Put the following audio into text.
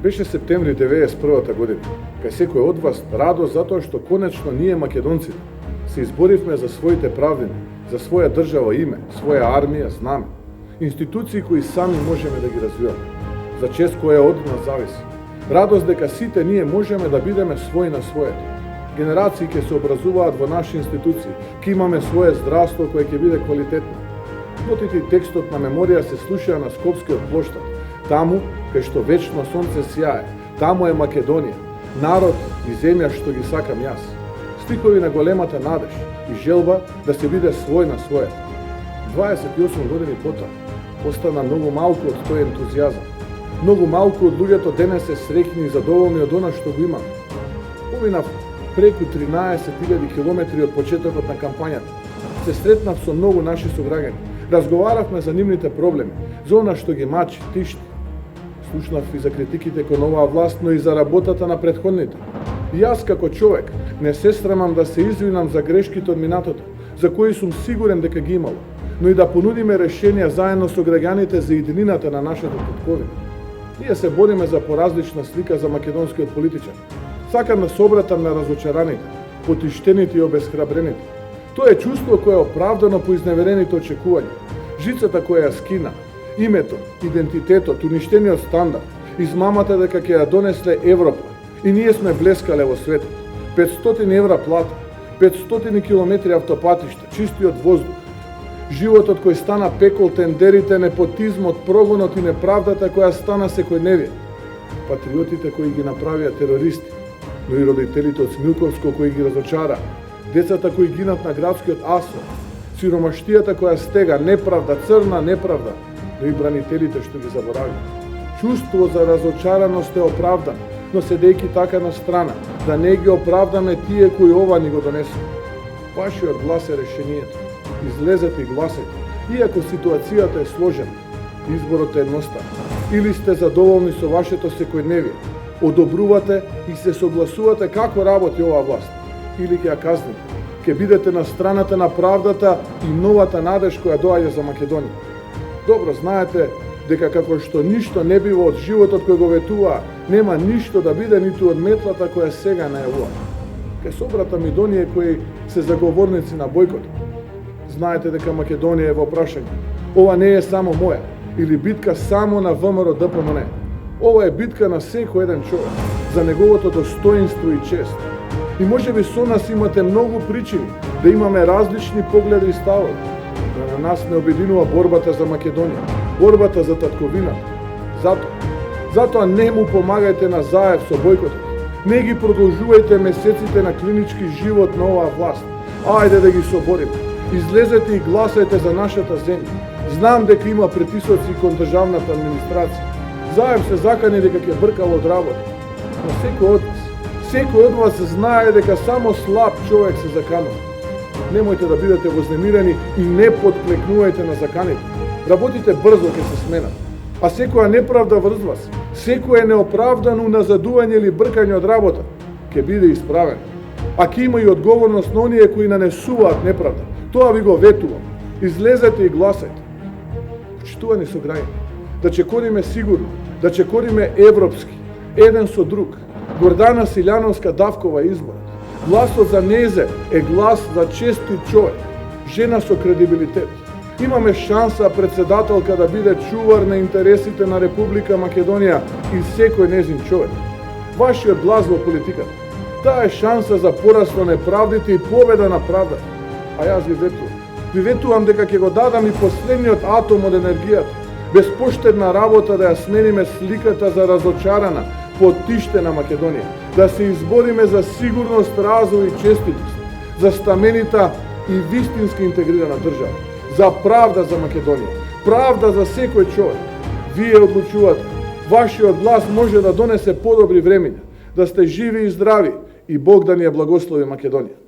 Беше септември 91 година, кај секој од вас радост затоа што конечно ние македонците се изборивме за своите правдини, за своја држава име, своја армија, знаме, институции кои сами можеме да ги развиваме, за чест која од нас зависи. Радост дека сите ние можеме да бидеме свој на своето. Генерации ќе се образуваат во наши институции, ќе имаме свое здравство кое ќе биде квалитетно. Нотите и текстот на меморија се слушаа на Скопскиот плоштад, таму кај што вечно сонце сјае, таму е Македонија, народ и земја што ги сакам јас. Стихови на големата надеж и желба да се биде свој на своето. 28 години потоа остана многу малку од тој ентузијазам. Многу малку од луѓето денес се среќни и задоволни од она што го имаме. Поминав преку 13.000 километри од почетокот на кампањата. Се сретнав со многу наши сограѓани. Разговаравме за нивните проблеми, за она што ги мачи, тишти. Слушнав и за критиките кон оваа власт, но и за работата на претходните. И јас како човек не се срамам да се извинам за грешките од минатото, за кои сум сигурен дека ги имало, но и да понудиме решенија заедно со граѓаните за иднината на нашата татковина. Ние се бориме за поразлична слика за македонскиот политичар. Сакам да се обратам на разочараните, потиштените и обесхрабрените. Тоа е чувство кое е оправдано по изневерените очекувања. Жицата која ја скина, името, идентитетот, уништениот стандард, измамата дека ќе ја донесле Европа и ние сме влескале во светот. 500 евра плата, 500 километри автопатишта, чистиот воздух, животот кој стана пекол, тендерите, непотизмот, прогонот и неправдата која стана секојдневие, патриотите кои ги направија терористи, но и родителите од Смилковско кои ги разочара, децата кои гинат на градскиот асфалт, сиромаштијата која стега, неправда, црна неправда, но и бранителите што ги заборави. Чувство за разочараност е оправдано, но седејќи така на страна, да не ги оправдаме тие кои ова ни го донесува. Вашиот глас е решението. Излезете и гласете. Иако ситуацијата е сложена, изборот е едноставен. Или сте задоволни со вашето секојдневие, одобрувате и се согласувате како работи оваа власт, или ќе ја казните, ќе бидете на страната на правдата и новата надеж која доаѓа за Македонија. Добро знаете дека како што ништо не бива од животот кој го ветуваа, нема ништо да биде ниту од метлата која сега најавува. Ке се обратам и до оние кои се заговорници на бојкот. Знаете дека Македонија е во прашање. Ова не е само моја или битка само на ВМРО ДПМН. Ова е битка на секој еден човек за неговото достоинство и чест. И можеби со нас имате многу причини да имаме различни погледи и ставови. Но на нас не обединува борбата за Македонија, борбата за татковината. Затоа не му помагајте на Заев со бојкотот. Не ги продолжувајте месеците на клинички живот на оваа власт. Ајде да ги собориме. Излезете и гласајте за нашата земја. Знам дека има притисоци кон државната администрација. Заев се закани дека ќе бркал од работа. Но секој од вас знае дека само слаб човек се заканува. Немојте да бидете вознемирени и не подклекнувајте на заканите. Работите брзо ќе се сменат. А секоја неправда врз вас, секое неоправдано уназадување или бркање од работа, ќе биде исправен. А ќе има и одговорност на оние кои нанесуваат неправда. Тоа ви го ветувам. Излезете и гласајте. Почитувани сограѓани, да чекориме сигурно, да чекориме европски, еден со друг. Гордана Силјановска-Давкова изборот. Гласот за незе е глас за честит човек, жена со кредибилитет. Имаме шанса председателка да биде чувар на интересите на Република Македонија и секој незин човек. Вашиот глас во политиката. Таа е шанса за пораз во неправдите и победа на правдата. А јас ви ветувам. Ви ветувам дека ќе го дадам и последниот атом од енергијата. Безпоштедна работа да ја смениме сликата за разочарана, потиштена Македонија. Да се избориме за сигурност, развој и честитост. За стаменита и вистински интегрирана држава. За правда за Македонија. Правда за секој човек. Вие одлучувате. Вашиот глас може да донесе подобри времиња. Да сте живи и здрави и Бог да ни ја благослови Македонија.